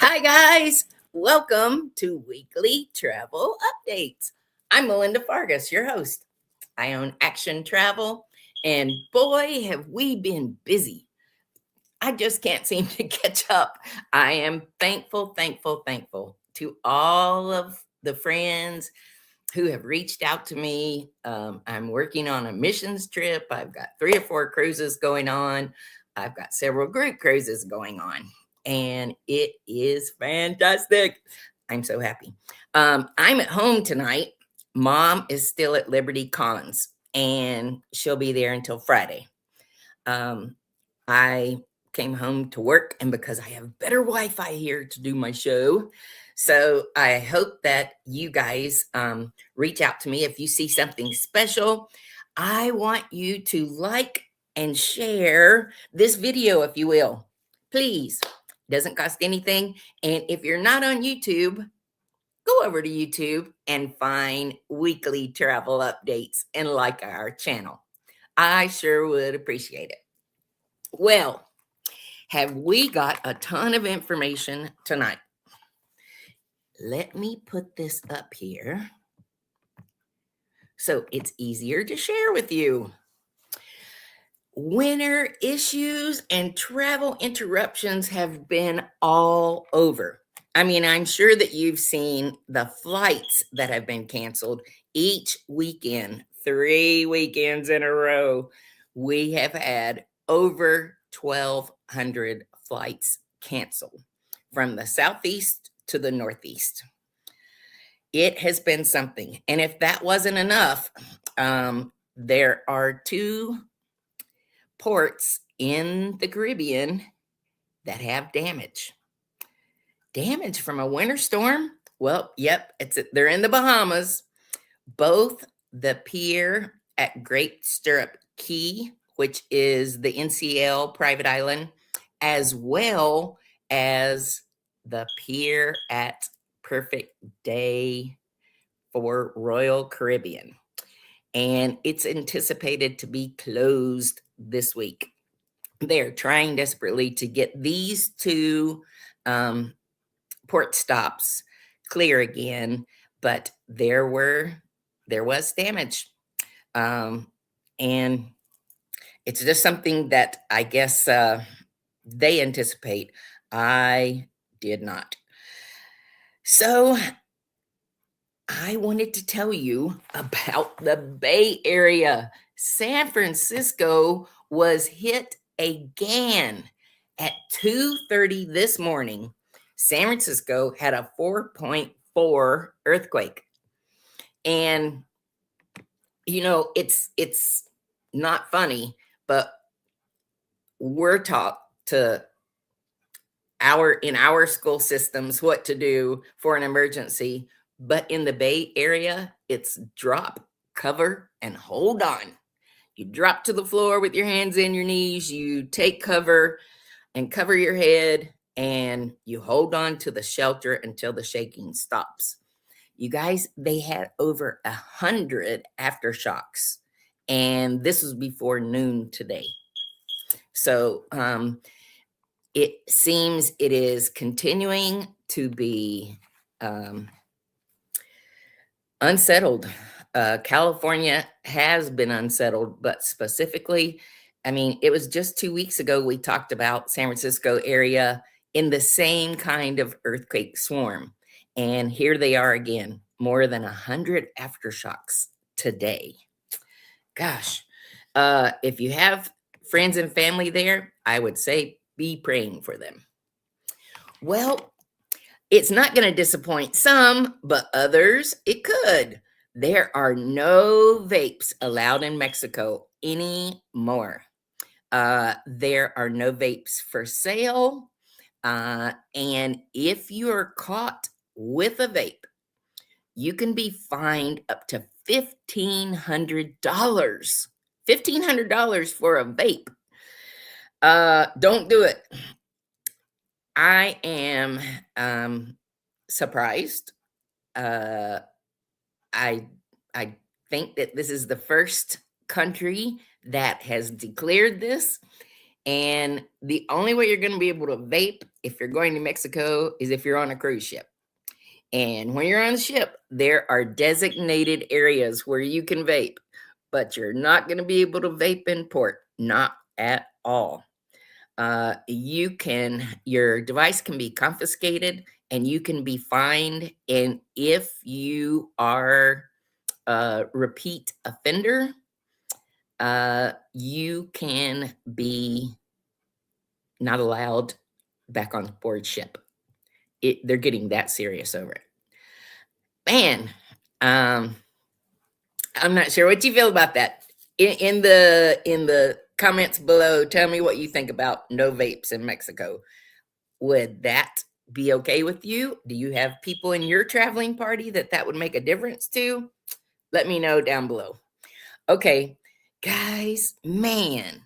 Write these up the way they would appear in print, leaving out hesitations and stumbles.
Hi, guys. Welcome to Weekly Travel Updates. I'm Melinda Fargas, your host. I own Action Travel, and boy, have we been busy. I just can't seem to catch up. I am thankful to all of the friends who have reached out to me. I'm working on a missions trip. I've got 3 or 4 cruises going on. I've got several group cruises going on, and it is fantastic. I'm so happy. I'm at home tonight. Mom is still at Liberty Commons, and she'll be there until Friday. I came home to work, and because I have better Wi-Fi here to do my show, so I hope that you guys reach out to me if you see something special. I want you to like and share this video, if you will. Please. Doesn't cost anything. And if you're not on YouTube, go over to YouTube and find weekly travel updates and like our channel. I sure would appreciate it. Well, have we got a ton of information tonight? Let me put this up here so it's easier to share with you. Winter issues and travel interruptions have been all over. I mean, I'm sure that you've seen the flights that have been canceled each weekend, 3 weekends in a row. We have had over 1,200 flights canceled from the Southeast to the Northeast. It has been something. And if that wasn't enough, there are 2 ports in the Caribbean that have damage. Damage from a winter storm? Well, yep, they're in the Bahamas. Both the pier at Great Stirrup Key, which is the NCL private island, as well as the pier at Perfect Day for Royal Caribbean. And it's anticipated to be closed this week. They're trying desperately to get these 2 port stops clear again, but there was damage. And it's just something that I guess they anticipate. I did not. So I wanted to tell you about the Bay Area. San Francisco was hit again at 2:30 this morning. San Francisco had a 4.4 earthquake. And it's not funny, but we're taught in our school systems what to do for an emergency. But in the Bay Area, it's drop, cover, and hold on. You drop to the floor with your hands in your knees. You take cover and cover your head, and you hold on to the shelter until the shaking stops. You guys, they had over 100 aftershocks, and this was before noon today. So it seems it is continuing to be unsettled. California has been unsettled, but specifically, I mean, it was just 2 weeks ago we talked about San Francisco area in the same kind of earthquake swarm. And here they are again, more than 100 aftershocks today. Gosh, if you have friends and family there, I would say be praying for them. Well, it's not going to disappoint some, but others it could. There are no vapes allowed in Mexico anymore. There are no vapes for sale. And if you're caught with a vape, you can be fined up to $1,500. $1,500 for a vape. Don't do it. I am surprised. I think that this is the first country that has declared this, and the only way you're going to be able to vape if you're going to Mexico is if you're on a cruise ship. And when you're on the ship, there are designated areas where you can vape, but you're not going to be able to vape in port, not at all. Your device can be confiscated and you can be fined. And if you are a repeat offender, you can be not allowed back on board ship. They're getting that serious over it. Man, I'm not sure what you feel about that. In the comments below, tell me what you think about no vapes in Mexico. Would that be okay with you? Do you have people in your traveling party that would make a difference to? Let me know down below. Okay, guys, man,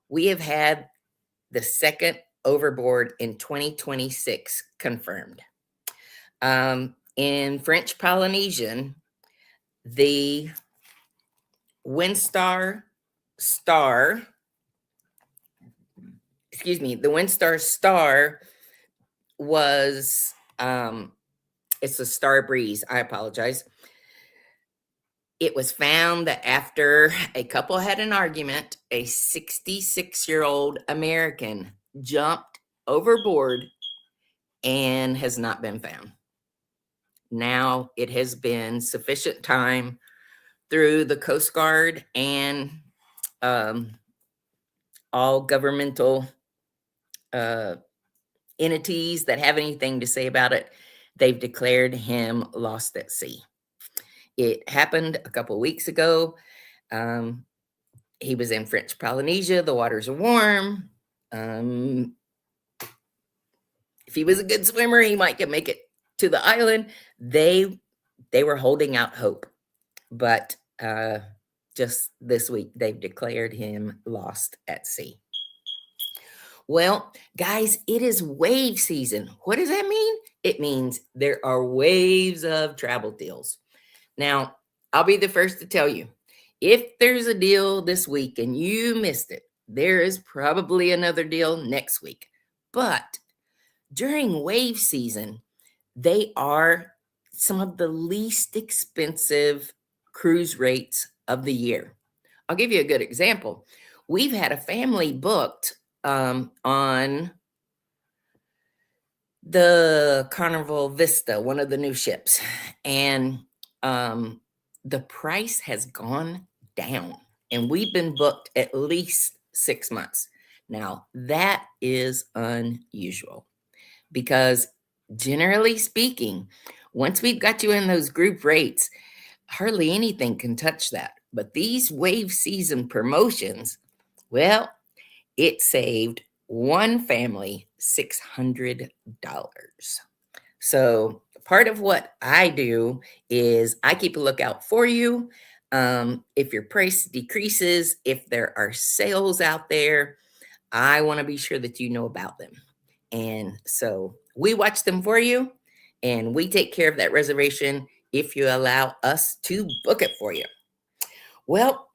we have had the second Overboard in 2026 confirmed. In French Polynesian, the Windstar Star was, it's a Star Breeze. I apologize. It was found that after a couple had an argument, a 66-year-old American jumped overboard and has not been found. Now it has been sufficient time through the Coast Guard and all governmental entities that have anything to say about it. They've declared him lost at sea. It happened a couple weeks ago. He was in French Polynesia. The waters are warm. If he was a good swimmer, he might make it to the island. They were holding out hope, but just this week they've declared him lost at sea. Well, guys, it is wave season. What does that mean? It means there are waves of travel deals. Now, I'll be the first to tell you, if there's a deal this week and you missed it, there is probably another deal next week. But during wave season, they are some of the least expensive cruise rates of the year. I'll give you a good example. We've had a family booked on the Carnival Vista, one of the new ships, and the price has gone down, and we've been booked at least 6 months. Now, that is unusual because generally speaking, once we've got you in those group rates, hardly anything can touch that. But these wave season promotions, well, it saved one family $600. So part of what I do is I keep a lookout for you. If your price decreases, if there are sales out there, I want to be sure that you know about them. And so we watch them for you and we take care of that reservation if you allow us to book it for you. Well,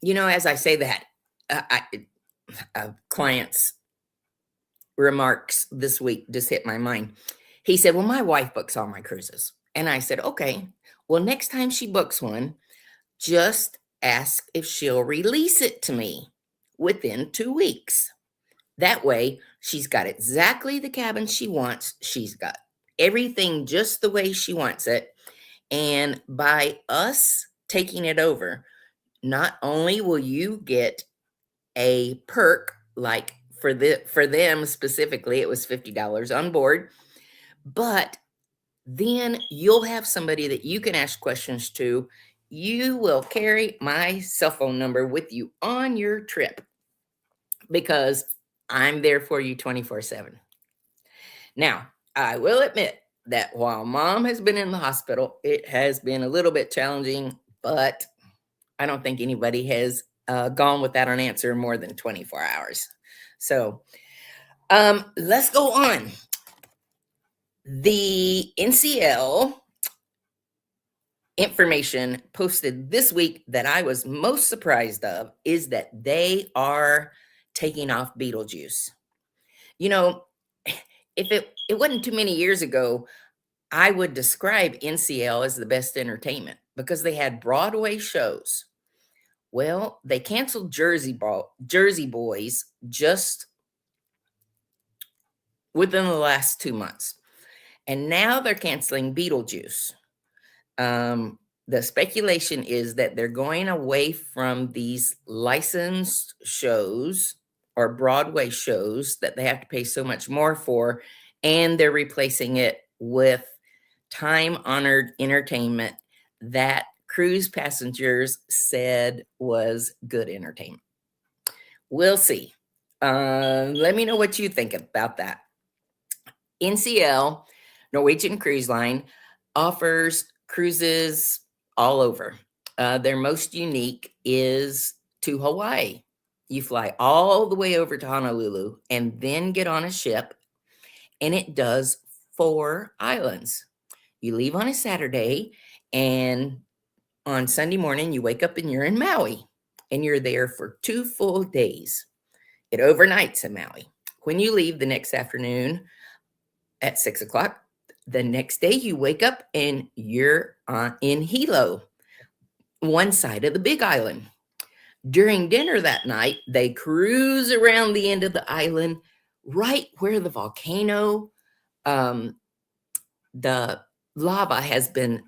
as I say that, a client's remarks this week just hit my mind. He said, well, my wife books all my cruises. And I said, okay, well, next time she books one, just ask if she'll release it to me within 2 weeks. That way, she's got exactly the cabin she wants. She's got everything just the way she wants it. And by us taking it over, not only will you get a perk, like for them specifically, it was $50 on board, but then you'll have somebody that you can ask questions to. You will carry my cell phone number with you on your trip because I'm there for you 24/7. Now, I will admit that while Mom has been in the hospital, it has been a little bit challenging, but I don't think anybody has gone without an answer more than 24 hours. So let's go on. The NCL information posted this week that I was most surprised of is that they are taking off Beetlejuice. if it wasn't too many years ago, I would describe NCL as the best entertainment because they had Broadway shows. Well, they canceled Jersey Boys just within the last 2 months. And now they're canceling Beetlejuice. The speculation is that they're going away from these licensed shows or Broadway shows that they have to pay so much more for, and they're replacing it with time-honored entertainment that cruise passengers said was good entertainment. We'll see. Let me know what you think about that. NCL, Norwegian Cruise Line, offers cruises all over. Their most unique is to Hawaii. You fly all the way over to Honolulu and then get on a ship, and it does 4 islands. You leave on a Saturday, and on Sunday morning, you wake up and you're in Maui, and you're there for 2 full days. It overnights in Maui. When you leave the next afternoon at 6 o'clock, the next day you wake up and you're in Hilo, one side of the Big Island. During dinner that night, they cruise around the end of the island, right where the volcano, the lava has been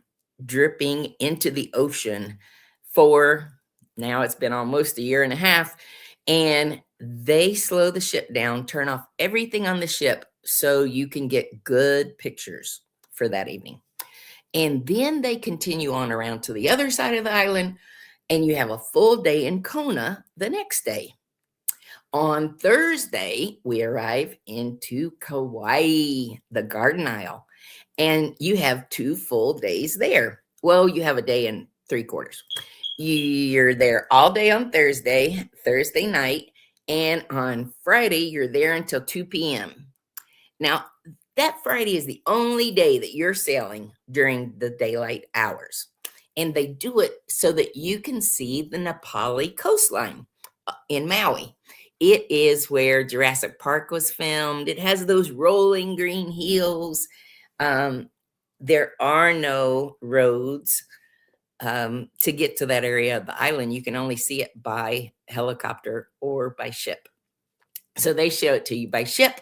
dripping into the ocean for, now it's been almost a year and a half, and they slow the ship down, turn off everything on the ship so you can get good pictures for that evening. And then they continue on around to the other side of the island, and you have a full day in Kona the next day. On Thursday, we arrive into Kauai, the Garden Isle, and you have 2 full days there. Well, you have a day and 3/4. You're there all day on Thursday night, and on Friday, you're there until 2 p.m. Now, that Friday is the only day that you're sailing during the daylight hours. And they do it so that you can see the Napali coastline in Maui. It is where Jurassic Park was filmed. It has those rolling green hills. There are no roads to get to that area of the island. You can only see it by helicopter or by ship. So they show it to you by ship.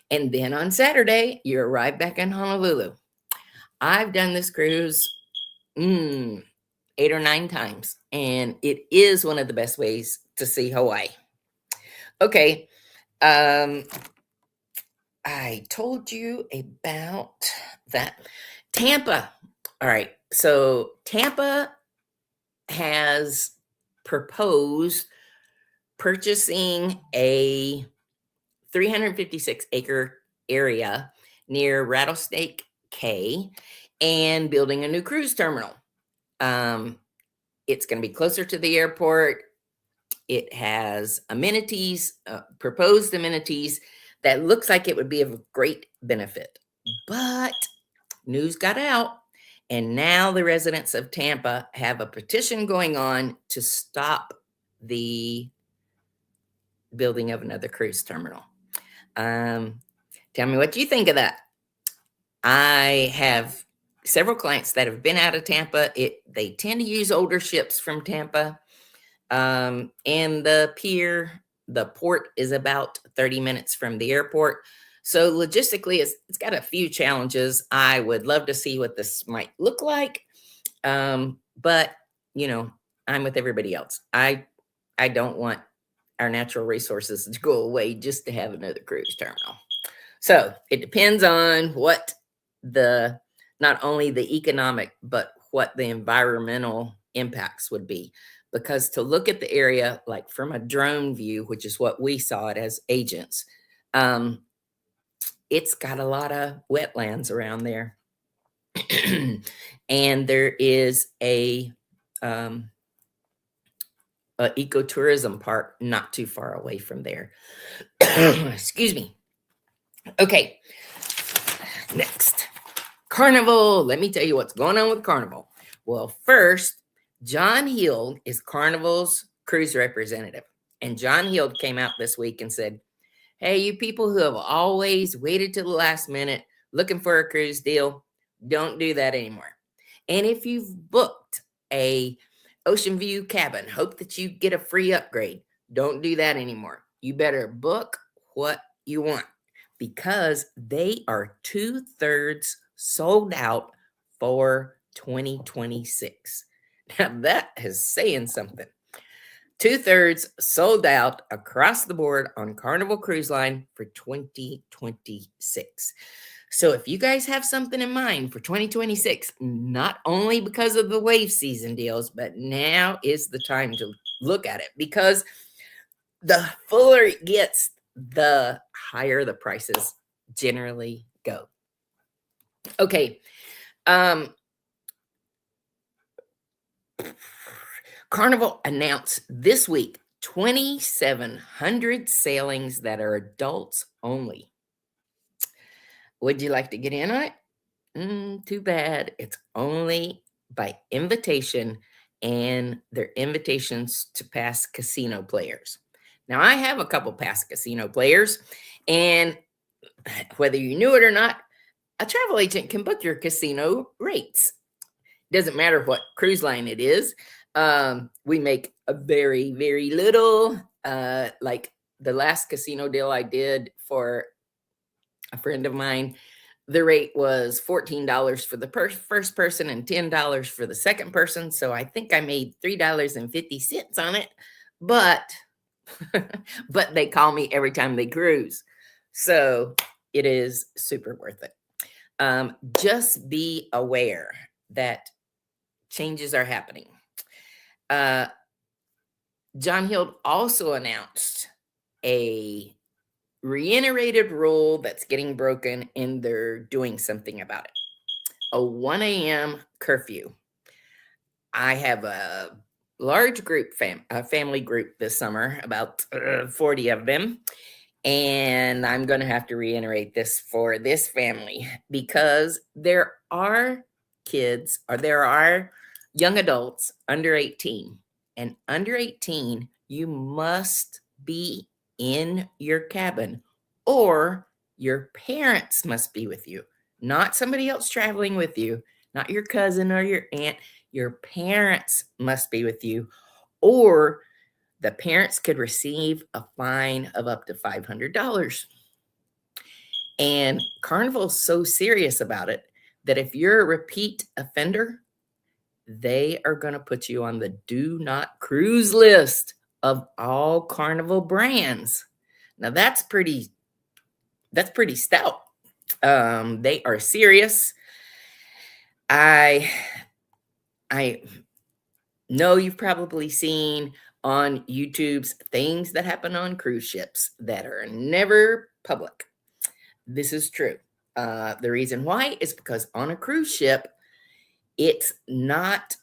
And then on Saturday, you arrive back in Honolulu. I've done this cruise 8 or 9 times, and it is one of the best ways to see Hawaii. Okay. I told you about that. Tampa. All right. So Tampa has proposed purchasing a 356-acre area near Rattlesnake Cay and building a new cruise terminal. It's going to be closer to the airport. It has amenities, proposed amenities that looks like it would be of great benefit. But news got out, and now the residents of Tampa have a petition going on to stop the building of another cruise terminal. Tell me what you think of that. I have several clients that have been out of Tampa. They tend to use older ships from Tampa. And the port is about 30 minutes from the airport. So logistically, it's got a few challenges. I would love to see what this might look like. But, I'm with everybody else. I don't want our natural resources to go away just to have another cruise terminal. So it depends on what not only the economic, but what the environmental impacts would be. Because to look at the area, like from a drone view, which is what we saw it as agents, it's got a lot of wetlands around there. And there is a ecotourism park not too far away from there. Excuse me. Okay. Next. Carnival. Let me tell you what's going on with Carnival. Well, first, John Heald is Carnival's cruise representative. And John Heald came out this week and said, Hey, you people who have always waited till the last minute looking for a cruise deal, don't do that anymore. And if you've booked a ocean view cabin, hope that you get a free upgrade. Don't do that anymore. You better book what you want because they are 2/3 sold out for 2026. Now that is saying something. 2/3 sold out across the board on Carnival Cruise Line for 2026. So if you guys have something in mind for 2026, not only because of the wave season deals, but now is the time to look at it because the fuller it gets, the higher the prices generally go. Okay. Carnival announced this week 2,700 sailings that are adults only. Would you like to get in on it? Too bad. It's only by invitation, and they're invitations to past casino players. Now, I have a couple past casino players, and whether you knew it or not, a travel agent can book your casino rates. Doesn't matter what cruise line it is. We make a very, very little. Like the last casino deal I did for a friend of mine, the rate was $14 for the first person and $10 for the second person. So I think I made $3.50 on it, but but they call me every time they cruise. So it is super worth it. Just be aware that changes are happening. John Hild also announced a reiterated rule that's getting broken, and they're doing something about it. A 1 a.m. curfew. I have a large group, family group this summer, about 40 of them. And I'm going to have to reiterate this for this family because there are kids or there are young adults under 18. And under 18, you must be in your cabin or your parents must be with you, not somebody else traveling with you, not your cousin or your aunt. Your parents must be with you, or the parents could receive a fine of up to $500. And Carnival's so serious about it that if you're a repeat offender, they are going to put you on the do not cruise list of all Carnival brands. Now that's pretty stout. They are serious. I know you've probably seen on YouTube's things that happen on cruise ships that are never public. This is true. The reason why is because on a cruise ship, it's not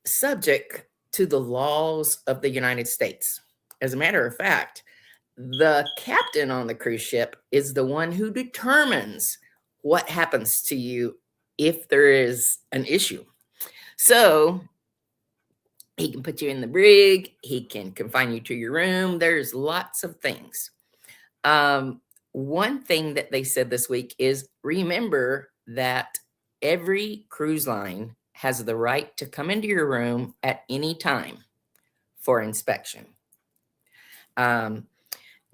subject to the laws of the United States. As a matter of fact, the captain on the cruise ship is the one who determines what happens to you if there is an issue. So he can put you in the brig. He can confine you to your room. There's lots of things. One thing that they said this week is remember that every cruise line has the right to come into your room at any time for inspection.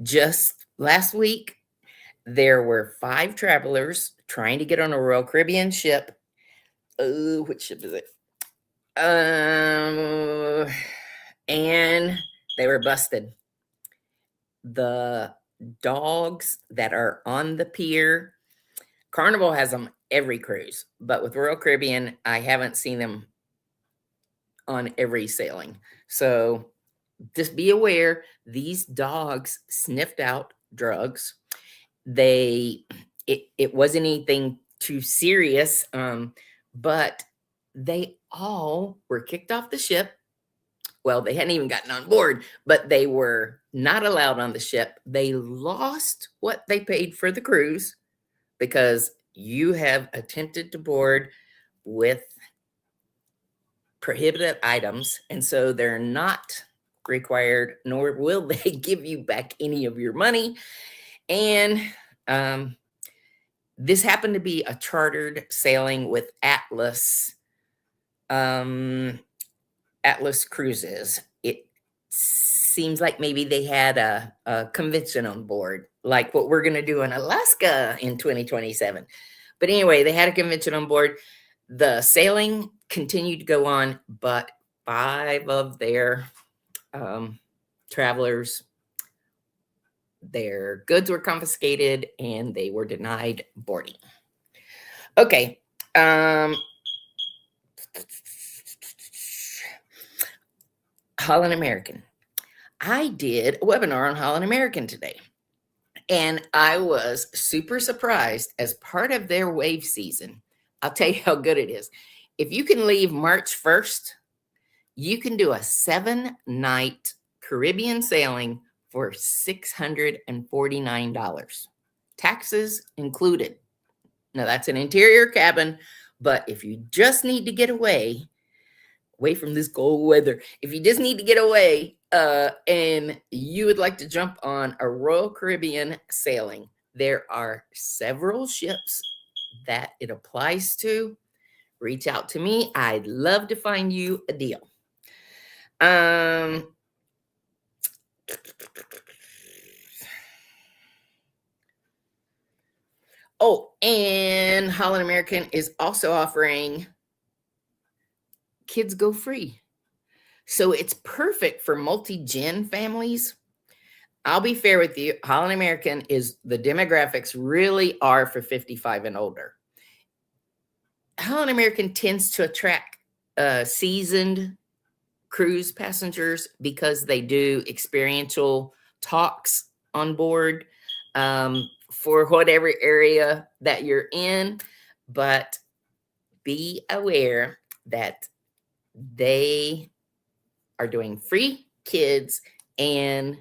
Just last week, there were 5 travelers trying to get on a Royal Caribbean ship. Oh, which ship is it? And they were busted. The dogs that are on the pier, Carnival has them every cruise, but with Royal Caribbean, I haven't seen them on every sailing. So just be aware, these dogs sniffed out drugs. It wasn't anything too serious, but they all were kicked off the ship. Well, they hadn't even gotten on board, but they were not allowed on the ship. They lost what they paid for the cruise because you have attempted to board with prohibited items. And so they're not required, nor will they give you back any of your money. And this happened to be a chartered sailing with Atlas Cruises. It seems like maybe they had a convention on board, like what we're going to do in Alaska in 2027. But anyway, they had a convention on board. The sailing continued to go on, but 5 of their travelers, their goods were confiscated and they were denied boarding. Okay. Holland American. I did a webinar on Holland American today, and I was super surprised. As part of their wave season, I'll tell you how good it is. If you can leave March 1st, you can do a 7-night Caribbean sailing for $649, taxes included. Now, that's an interior cabin, but if you just need to get away from this cold weather, if you just need to get away and you would like to jump on a Royal Caribbean sailing, there are several ships that it applies to. Reach out to me. I'd love to find you a deal. Oh, and Holland American is also offering Kids Go Free. So it's perfect for multi-gen families. I'll be fair with you. Holland American is, the demographics really are for 55 and older. Holland American tends to attract seasoned cruise passengers because they do experiential talks on board for whatever area that you're in. But be aware that they are doing free kids and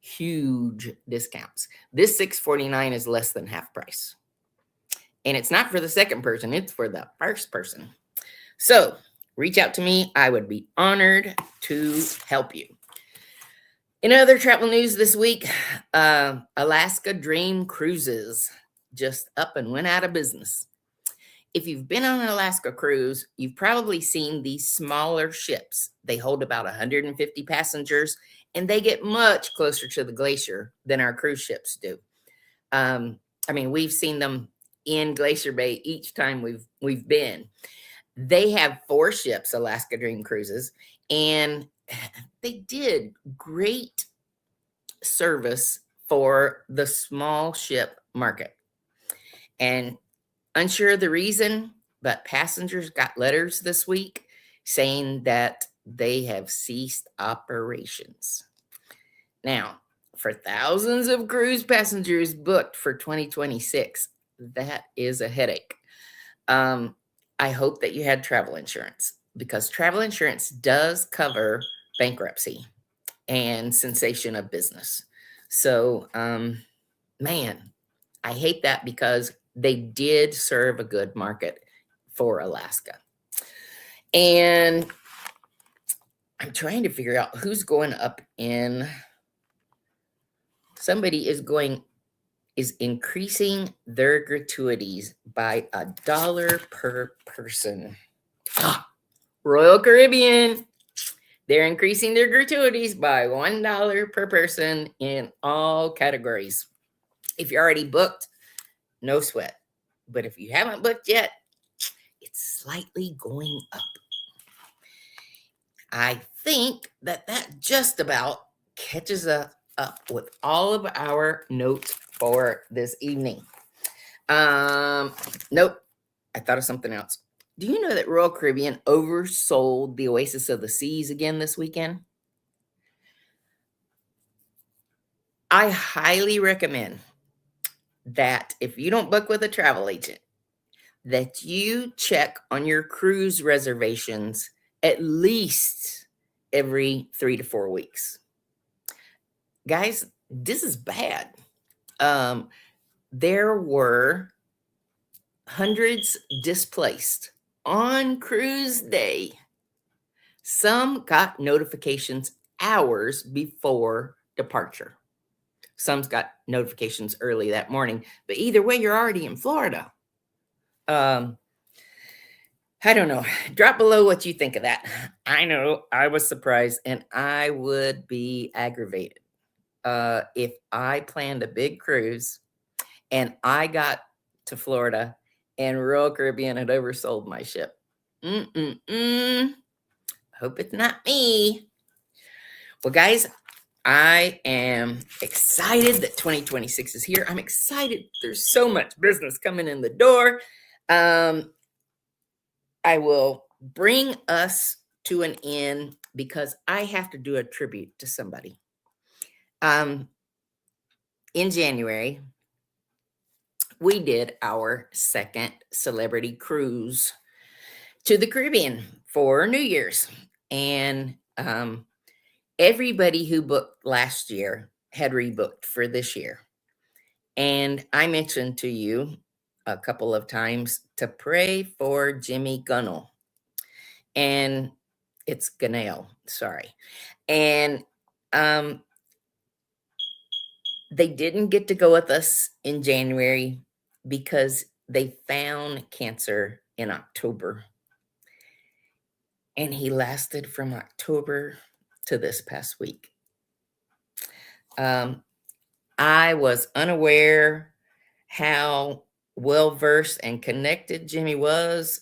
huge discounts. This $649 is less than half price. And it's not for the second person, it's for the first person. So reach out to me. I would be honored to help you. In other travel news this week, Alaska Dream Cruises just up and went out of business. If you've been on an Alaska cruise, you've probably seen these smaller ships. They hold about 150 passengers, and they get much closer to the glacier than our cruise ships do. I mean, we've seen them in Glacier Bay each time we've been. They have 4 ships, Alaska Dream Cruises, and they did great service for the small ship market. And unsure of the reason, but passengers got letters this week saying that they have ceased operations. Now, for thousands of cruise passengers booked for 2026, that is a headache. I hope that you had travel insurance, because travel insurance does cover bankruptcy and cessation of business. So, man, I hate that, because they did serve a good market for Alaska. And I'm trying to figure out who's going up in. Somebody is increasing their gratuities by $1 per person. Royal Caribbean, they're increasing their gratuities by $1 per person in all categories. If you're already booked, no sweat. But if you haven't booked yet, it's slightly going up. I think that just about catches up with all of our notes for this evening. Nope. I thought of something else. Do you know that Royal Caribbean oversold the Oasis of the Seas again this weekend? I highly recommend that if you don't book with a travel agent, that you check on your cruise reservations at least every 3 to 4 weeks. Guys, this is bad. There were hundreds displaced on cruise day. Some got notifications hours before departure. Some's got notifications early that morning, but either way, you're already in Florida. I don't know. Drop below what you think of that. I know I was surprised, and I would be aggravated if I planned a big cruise and I got to Florida and Royal Caribbean had oversold my ship. Hope it's not me. Well, guys, I am excited that 2026 is here. I'm excited. There's so much business coming in the door. I will bring us to an end because I have to do a tribute to somebody. In January, we did our second celebrity cruise to the Caribbean for New Year's. And everybody who booked last year had rebooked for this year. And I mentioned to you a couple of times to pray for Jimmy Gunnell. And it's Gunnell, sorry. And they didn't get to go with us in January because they found cancer in October. And he lasted from October to this past week. I was unaware how well-versed and connected Jimmy was.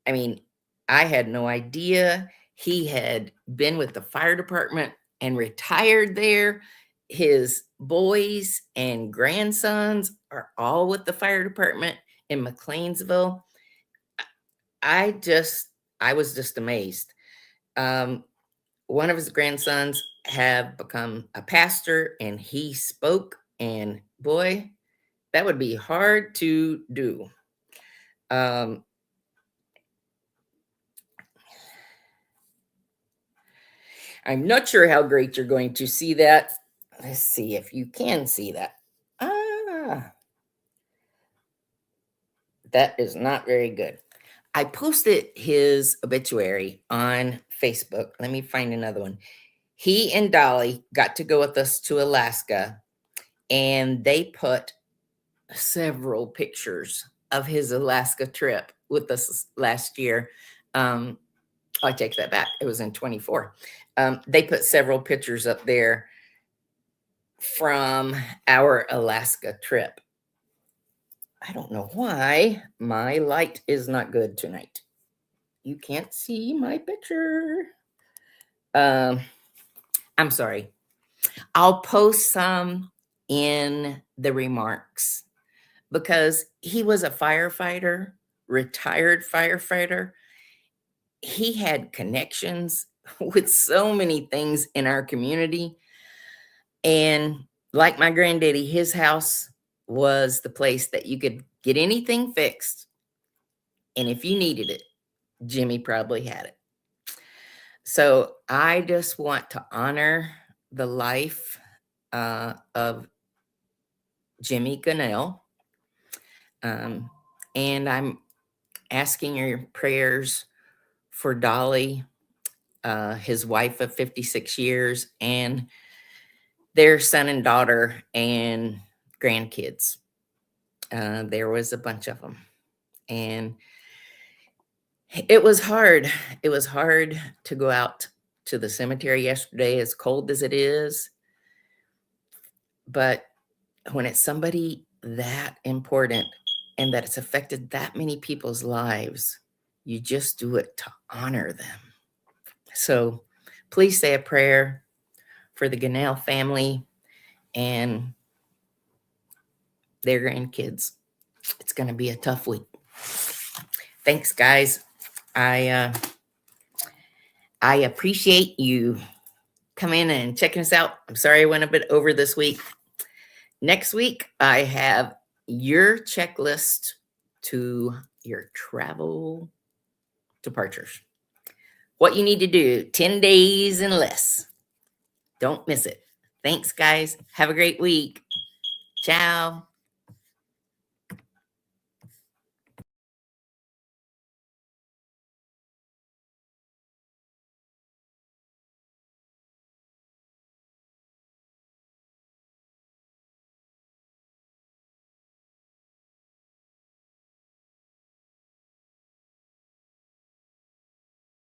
I mean, I had no idea. He had been with the fire department and retired there. His boys and grandsons are all with the fire department in McLeansville. I was just amazed. One of his grandsons have become a pastor, and he spoke, and boy, that would be hard to do. I'm not sure how great you're going to see that. Let's see if you can see that. That is not very good. I posted his obituary on Facebook. Let me find another one. He and Dolly got to go with us to Alaska, and they put several pictures of his Alaska trip with us last year. I take that back. It was in 24. They put several pictures up there from our Alaska trip. I don't know why my light is not good tonight. You can't see my picture. I'm sorry. I'll post some in the remarks because he was a firefighter, retired firefighter. He had connections with so many things in our community. And like my granddaddy, his house was the place that you could get anything fixed. And if you needed it, Jimmy probably had it. So I just want to honor the life of Jimmy Gunnell. And I'm asking your prayers for Dolly, his wife of 56 years, and their son and daughter and grandkids. There was a bunch of them. And it was hard. It was hard to go out to the cemetery yesterday, as cold as it is. But when it's somebody that important and that it's affected that many people's lives, you just do it to honor them. So please say a prayer for the Gunnell family and their grandkids. It's going to be a tough week. Thanks, guys. I appreciate you coming and checking us out. I'm sorry I went a bit over this week. Next week, I have your checklist to your travel departures. What you need to do, 10 days and less. Don't miss it. Thanks, guys. Have a great week. Ciao.